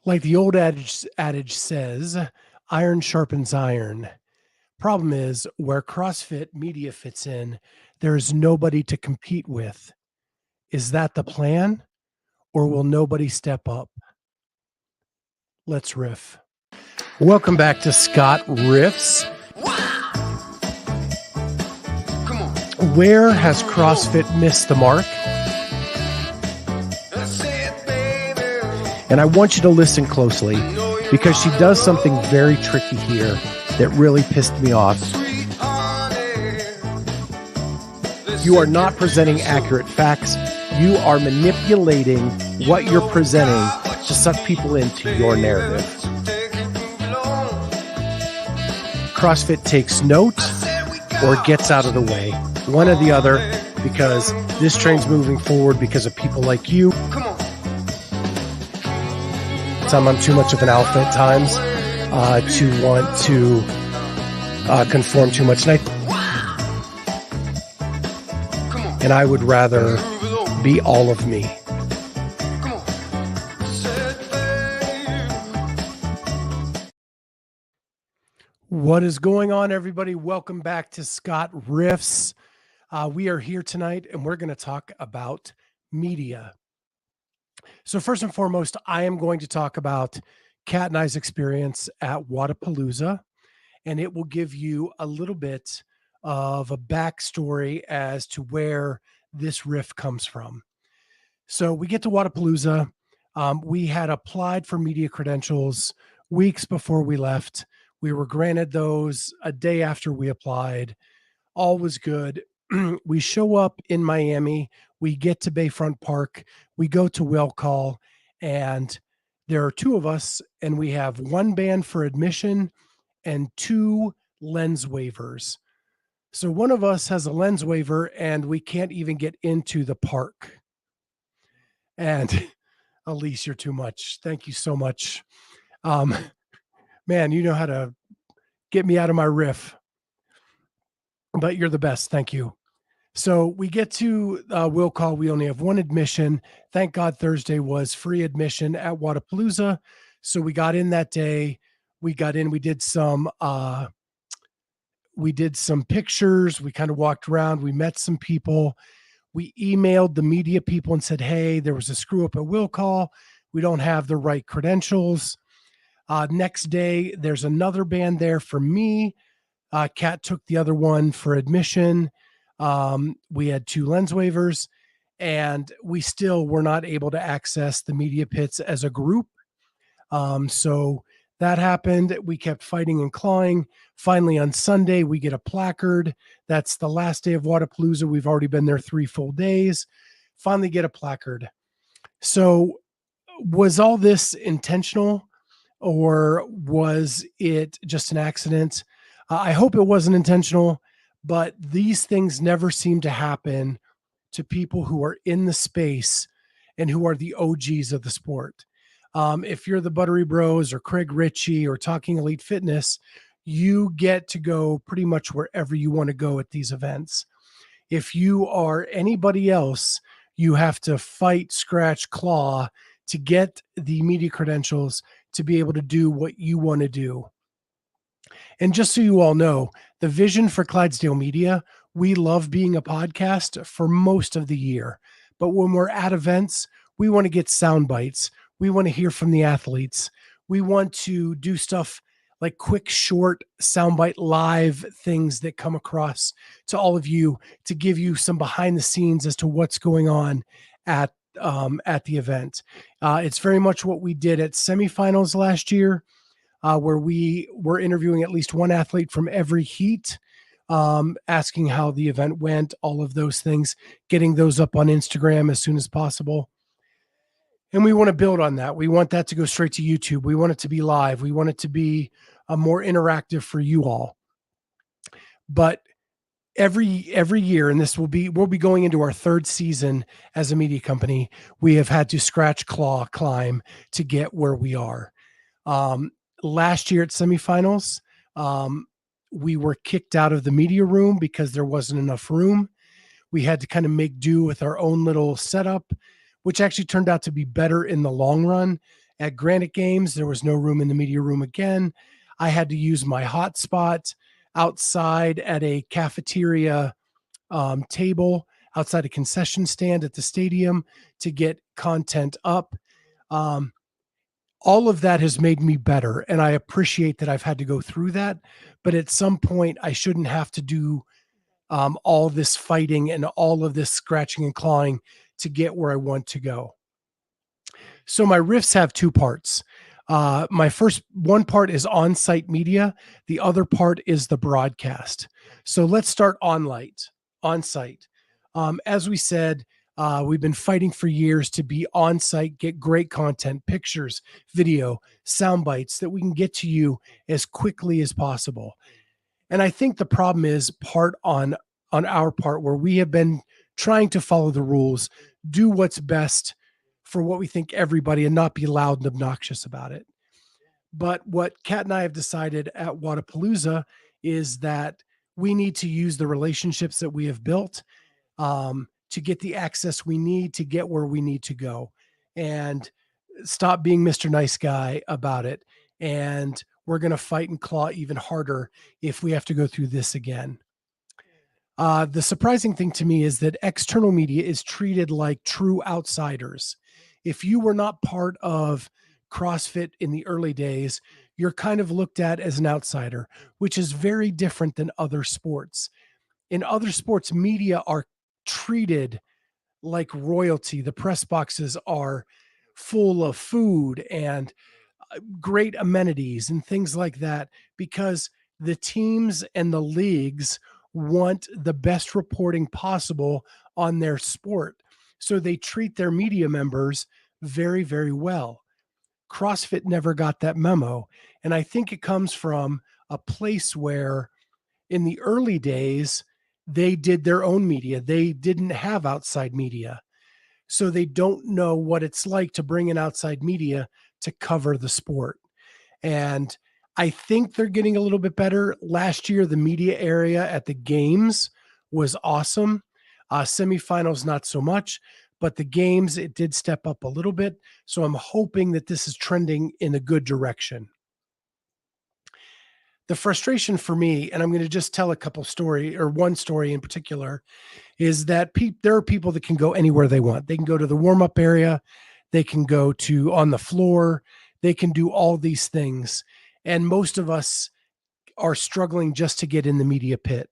Like the old adage says, iron sharpens iron. Problem is, where CrossFit media fits in, there's nobody to compete with. Is that the plan, or will nobody step up? Let's riff. Welcome back to Scott Riffs. Where has CrossFit missed the mark? And I want you to listen closely because she does something very tricky here that really pissed me off. You are not presenting accurate facts. You are manipulating what you're presenting to suck people into your narrative. CrossFit takes note or gets out of the way. One or the other, because this train's moving forward because of people like you. I'm too much of an alpha at times to want to conform too much. And I would rather be all of me. What is going on, everybody? Welcome back to Scott Riffs. We are here tonight, and we're going to talk about media. So first and foremost, I am going to talk about Kat and I's experience at Wodapalooza, and it will give you a little bit of a backstory as to where this riff comes from. So we get to Wodapalooza. We had applied for media credentials weeks before we left. We were granted those a day after we applied. All was good. We show up in Miami. We get to Bayfront Park. We go to will call, and there are two of us, and we have one band for admission and two lens waivers. So one of us has a lens waiver, and we can't even get into the park. And Elise, you're too much. Thank you so much. Man, you know how to get me out of my riff, but you're the best. Thank you. So we get to will call. We only have one admission. Thank God Thursday was free admission at Wodapalooza. So we got in that day. We got in. We did some pictures. We kind of walked around. We met some people. We emailed the media people and said, hey, there was a screw up at will call. We don't have the right credentials. Next day, there's another band there for me. Kat took the other one for admission. We had two lens waivers, and we still were not able to access the media pits as a group. So that happened. We kept fighting and clawing. Finally, on Sunday, we get a placard. That's the last day of Wodapalooza. We've already been there 3 full days. Finally get a placard. So was all this intentional, or was it just an accident? I hope it wasn't intentional. But these things never seem to happen to people who are in the space and who are the OGs of the sport. If you're the Buttery Bros or Craig Ritchie or Talking Elite Fitness, you get to go pretty much wherever you want to go at these events. If you are anybody else, you have to fight, scratch, claw to get the media credentials to be able to do what you want to do. And just so you all know, the vision for Clydesdale Media, we love being a podcast for most of the year. But when we're at events, we want to get sound bites. We want to hear from the athletes. We want to do stuff like quick, short soundbite live things that come across to all of you to give you some behind the scenes as to what's going on at the event. It's very much what we did at semifinals last year. Where we were interviewing at least one athlete from every heat, asking how the event went, all of those things, getting those up on Instagram as soon as possible. And we want to build on that. We want that to go straight to YouTube. We want it to be live. We want it to be more interactive for you all. But every year, and we'll be going into our third season as a media company, we have had to scratch, claw, climb to get where we are. Last year at semifinals, we were kicked out of the media room because there wasn't enough room. We had to kind of make do with our own little setup, which actually turned out to be better in the long run At Granite Games, there was no room in the media room again. I had to use my hotspot outside at a cafeteria table outside a concession stand at the stadium to get content up. Um, all of that has made me better, and I appreciate that I've had to go through that. But at some point, I shouldn't have to do all this fighting and all of this scratching and clawing to get where I want to go. So my riffs have two parts. My first one part is on-site media. The other part is the broadcast. So let's start on-site. As we said, we've been fighting for years to be on-site, get great content, pictures, video, sound bites that we can get to you as quickly as possible. And I think the problem is part on our part where we have been trying to follow the rules, do what's best for what we think everybody and not be loud and obnoxious about it. But what Kat and I have decided at Wadapalooza is that we need to use the relationships that we have built to get the access we need to get where we need to go and stop being Mr. Nice Guy about it. And we're going to fight and claw even harder if we have to go through this again. The surprising thing to me is that external media is treated like true outsiders. If you were not part of CrossFit in the early days, you're kind of looked at as an outsider, which is very different than other sports. In other sports, media are treated like royalty. The press boxes are full of food and great amenities and things like that because the teams and the leagues want the best reporting possible on their sport. So they treat their media members very, very well. CrossFit never got that memo. And I think it comes from a place where in the early days, they did their own media. They didn't have outside media. So they don't know what it's like to bring in outside media to cover the sport. And I think they're getting a little bit better. Last year, the media area at the games was awesome. Semifinals, not so much, but the games, it did step up a little bit. So I'm hoping that this is trending in a good direction. The frustration for me, and I'm going to just tell a couple story or one story in particular, is that there are people that can go anywhere they want. They can go to the warm up area, they can go to on the floor, they can do all these things. And most of us are struggling just to get in the media pit.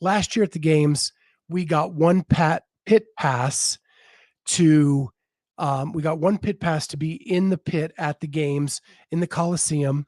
Last year at the games, we got one pit pass to be in the pit at the games in the Coliseum.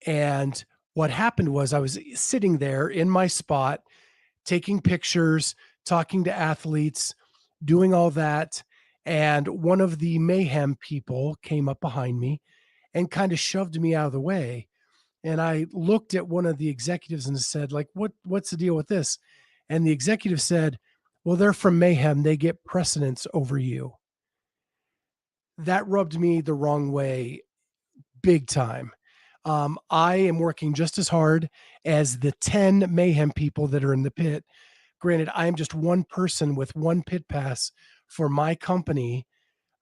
And what happened was I was sitting there in my spot, taking pictures, talking to athletes, doing all that. And one of the mayhem people came up behind me and kind of shoved me out of the way. And I looked at one of the executives and said, like, what's the deal with this? And the executive said, well, they're from Mayhem. They get precedence over you. That rubbed me the wrong way big time. I am working just as hard as the 10 Mayhem people that are in the pit. Granted, I am just one person with one pit pass for my company.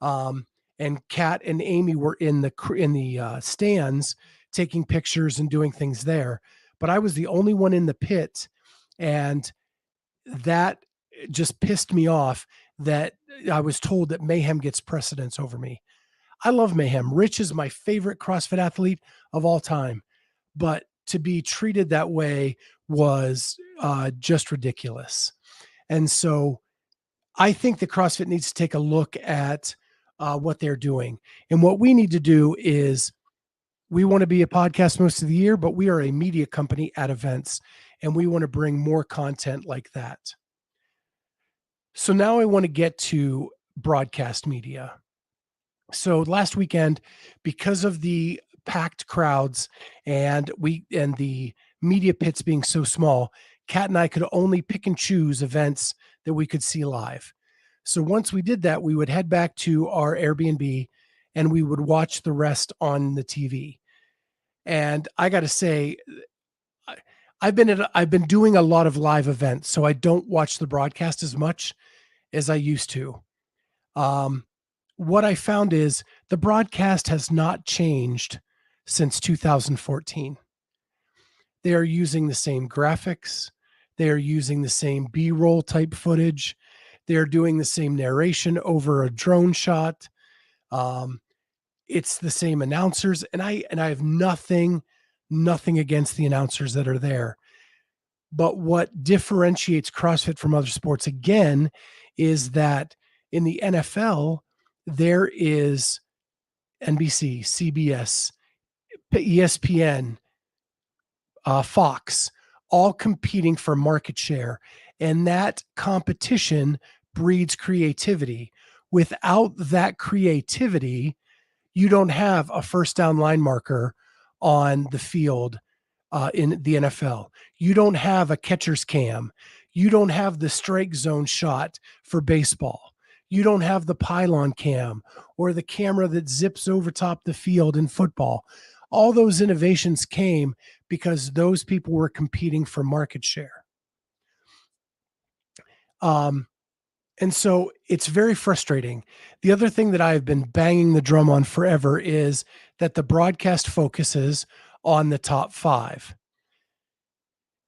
And Kat and Amy were in the stands taking pictures and doing things there. But I was the only one in the pit, and that just pissed me off that I was told that Mayhem gets precedence over me. I love Mayhem. Rich is my favorite CrossFit athlete of all time, but to be treated that way was just ridiculous. And so I think the CrossFit needs to take a look at what they're doing. And what we need to do is we want to be a podcast most of the year, but we are a media company at events, and we want to bring more content like that. So now I want to get to broadcast media. So last weekend, because of the packed crowds and the media pits being so small, Kat and I could only pick and choose events that we could see live. So once we did that, we would head back to our Airbnb and we would watch the rest on the TV. And I got to say, I've been doing a lot of live events, so I don't watch the broadcast as much as I used to. What I found is The broadcast has not changed since 2014. They are using the same graphics. They are using the same B-roll type footage. They are doing the same narration over a drone shot. Um, it's the same announcers, and I have nothing against the announcers that are there. But what differentiates CrossFit from other sports again is that in the NFL there is NBC, CBS, ESPN, Fox, all competing for market share. And that competition breeds creativity. Without that creativity, you don't have a first down line marker on the field in the NFL. You don't have a catcher's cam. You don't have the strike zone shot for baseball. You don't have the pylon cam or the camera that zips over top the field in football. All those innovations came because those people were competing for market share. And so it's very frustrating. The other thing that I've been banging the drum on forever is that the broadcast focuses on the top 5.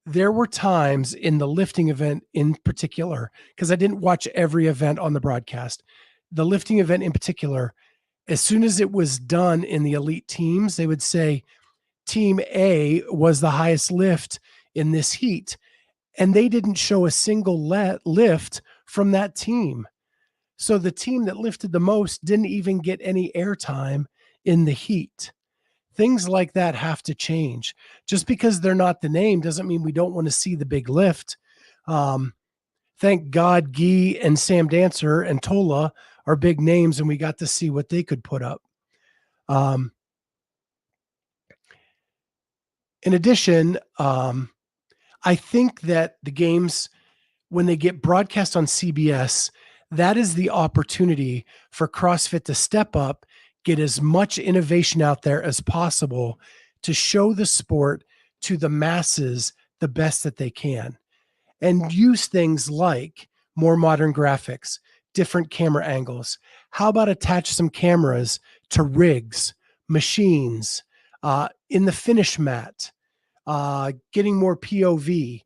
There were times in the lifting event in particular, because I didn't watch every event on the broadcast, the lifting event in particular, as soon as it was done in the elite teams, they would say, Team A was the highest lift in this heat. And they didn't show a single lift from that team. So the team that lifted the most didn't even get any airtime in the heat. Things like that have to change. Just because they're not the name doesn't mean we don't want to see the big lift. Thank God Guy and Sam Dancer and Tola are big names, and we got to see what they could put up. In addition, I think that the games, when they get broadcast on CBS, that is the opportunity for CrossFit to step up, get as much innovation out there as possible to show the sport to the masses the best that they can, and use things like more modern graphics, different camera angles. How about attach some cameras to rigs, machines, in the finish mat, getting more POV,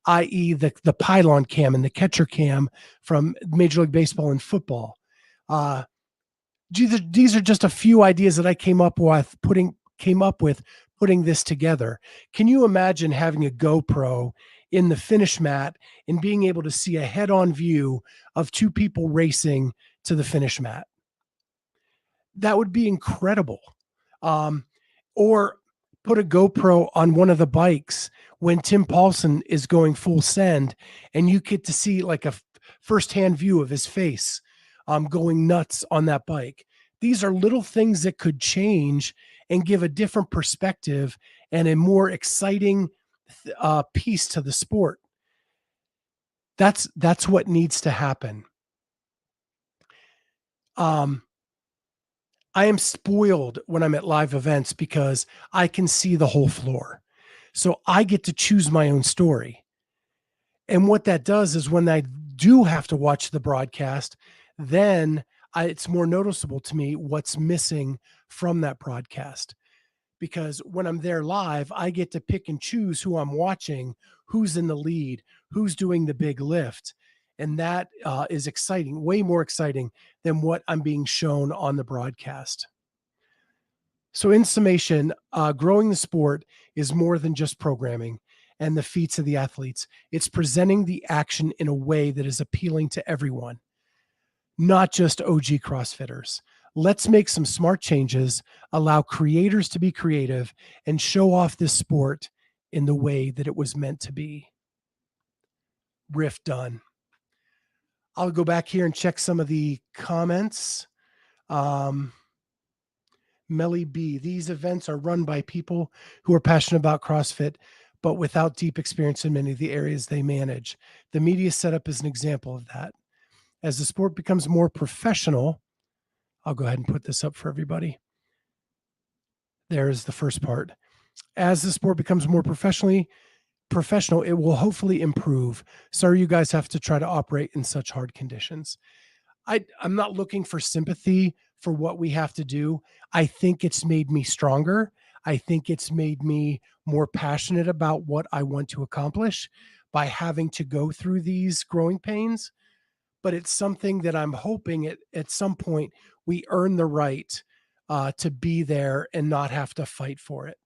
i.e. the pylon cam and the catcher cam from Major League Baseball and football. These are just a few ideas that I came up with putting this together. Can you imagine having a GoPro in the finish mat and being able to see a head-on view of 2 people racing to the finish mat? That would be incredible. Or put a GoPro on one of the bikes when Tim Paulson is going full send, and you get to see like a firsthand view of his face going nuts on that bike. These are little things that could change and give a different perspective and a more exciting piece to the sport. That's what needs to happen. I am spoiled when I'm at live events because I can see the whole floor. So I get to choose my own story. And what that does is when I do have to watch the broadcast, then it's more noticeable to me what's missing from that broadcast. Because when I'm there live, I get to pick and choose who I'm watching, who's in the lead, who's doing the big lift. And that is exciting, way more exciting than what I'm being shown on the broadcast. So in summation, growing the sport is more than just programming and the feats of the athletes. It's presenting the action in a way that is appealing to everyone, not just OG CrossFitters. Let's make some smart changes, allow creators to be creative, and show off this sport in the way that it was meant to be. Riff done. I'll go back here and check some of the comments. Melly B, these events are run by people who are passionate about CrossFit, but without deep experience in many of the areas they manage. The media setup is an example of that. As the sport becomes more professional, I'll go ahead and put this up for everybody. There's the first part. As the sport becomes more professional, it will hopefully improve. Sorry, you guys have to try to operate in such hard conditions. I'm not looking for sympathy for what we have to do. I think it's made me stronger. I think it's made me more passionate about what I want to accomplish by having to go through these growing pains. But it's something that I'm hoping at some point we earn the right to be there and not have to fight for it.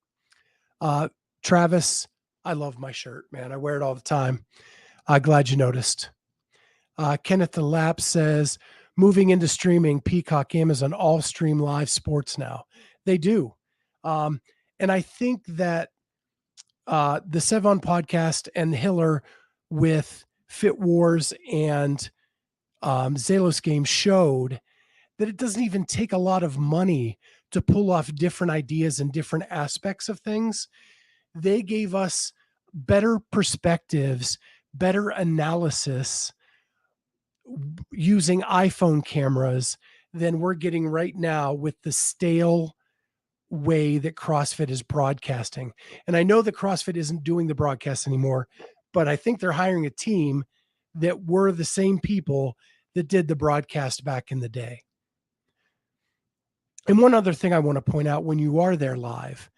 Uh, Travis, I love my shirt, man. I wear it all the time. Glad you noticed. Kenneth the Lap says, moving into streaming, Peacock, Amazon, all stream live sports now. They do. And I think that the Sevon podcast and Hiller with Fit Wars and Zalos game showed that it doesn't even take a lot of money to pull off different ideas and different aspects of things. They gave us better perspectives, better analysis using iPhone cameras than we're getting right now with the stale way that CrossFit is broadcasting. And I know that CrossFit isn't doing the broadcast anymore, but I think they're hiring a team that were the same people that did the broadcast back in the day. And one other thing I want to point out, when you are there live,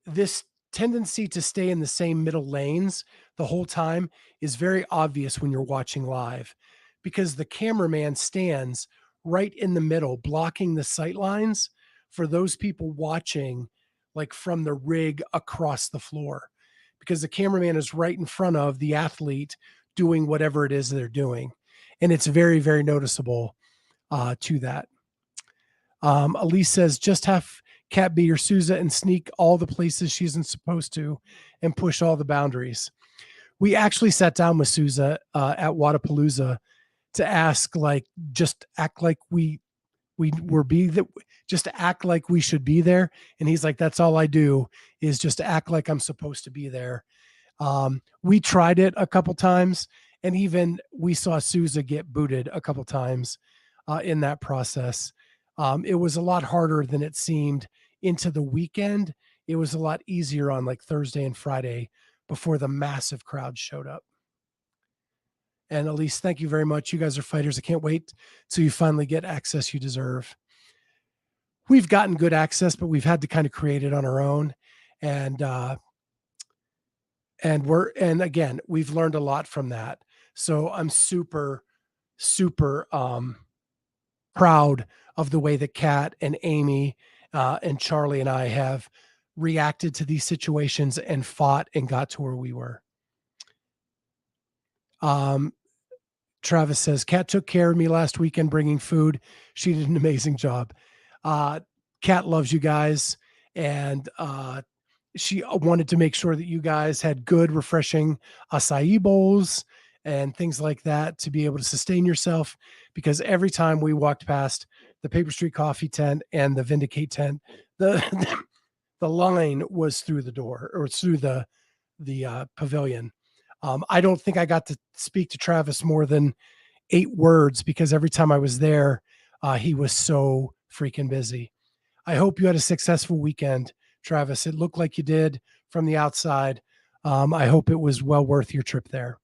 this tendency to stay in the same middle lanes the whole time is very obvious when you're watching live, because the cameraman stands right in the middle, blocking the sight lines for those people watching, like from the rig across the floor, because the cameraman is right in front of the athlete doing whatever it is they're doing. And it's very, very noticeable to that. Elise says, just have Kat be your Souza and sneak all the places she isn't supposed to and push all the boundaries. We actually sat down with Souza at Wadapalooza to ask, like, just act like we were just act like we should be there. And he's like, that's all I do, is just act like I'm supposed to be there. We tried it a couple times, and even we saw Souza get booted a couple times in that process. It was a lot harder than it seemed into the weekend. It was a lot easier on like Thursday and Friday before the massive crowd showed up. And Elise, thank you very much. You guys are fighters. I can't wait till you finally get access you deserve. We've gotten good access, but we've had to kind of create it on our own. And again, we've learned a lot from that. So I'm super, super proud of the way that Kat and Amy and Charlie and I have reacted to these situations and fought and got to where we were. Travis says, Kat took care of me last weekend bringing food. She did an amazing job. Kat loves you guys, and she wanted to make sure that you guys had good, refreshing acai bowls and things like that to be able to sustain yourself, because every time we walked past the Paper Street Coffee tent and the Vindicate tent, the line was through the door, or through the pavilion. I don't think I got to speak to Travis more than 8 words, because every time I was there, he was so freaking busy. I hope you had a successful weekend, Travis. It looked like you did from the outside. I hope it was well worth your trip there.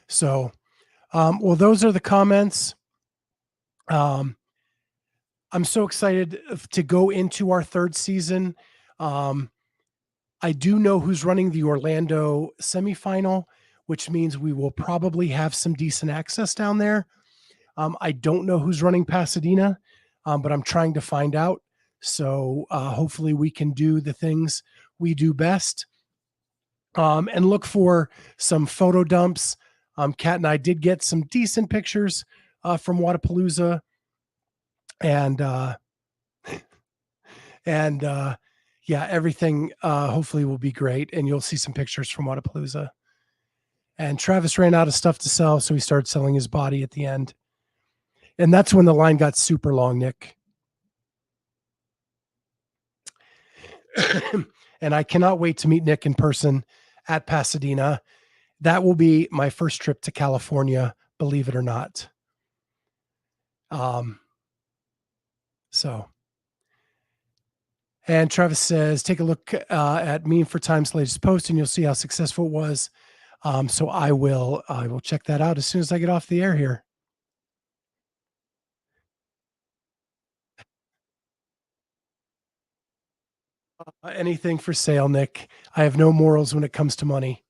So, well, those are the comments. I'm so excited to go into our 3rd season. I do know who's running the Orlando semifinal, which means we will probably have some decent access down there. I don't know who's running Pasadena, but I'm trying to find out. So hopefully we can do the things we do best, and look for some photo dumps. Kat and I did get some decent pictures from Wadapalooza, and yeah, everything hopefully will be great, and you'll see some pictures from Wadapalooza. And Travis ran out of stuff to sell, so he started selling his body at the end. And that's when the line got super long, Nick. And I cannot wait to meet Nick in person at Pasadena. That will be my first trip to California, believe it or not. And Travis says, take a look at Meme for Time's latest post, and you'll see how successful it was. So I will check that out as soon as I get off the air here. Anything for sale, Nick. I have no morals when it comes to money.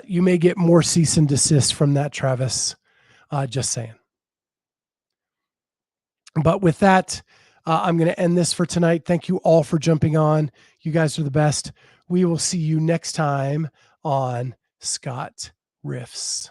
You may get more cease and desist from that, Travis. Just saying. But with that, I'm going to end this for tonight. Thank you all for jumping on. You guys are the best. We will see you next time on Scott Riffs.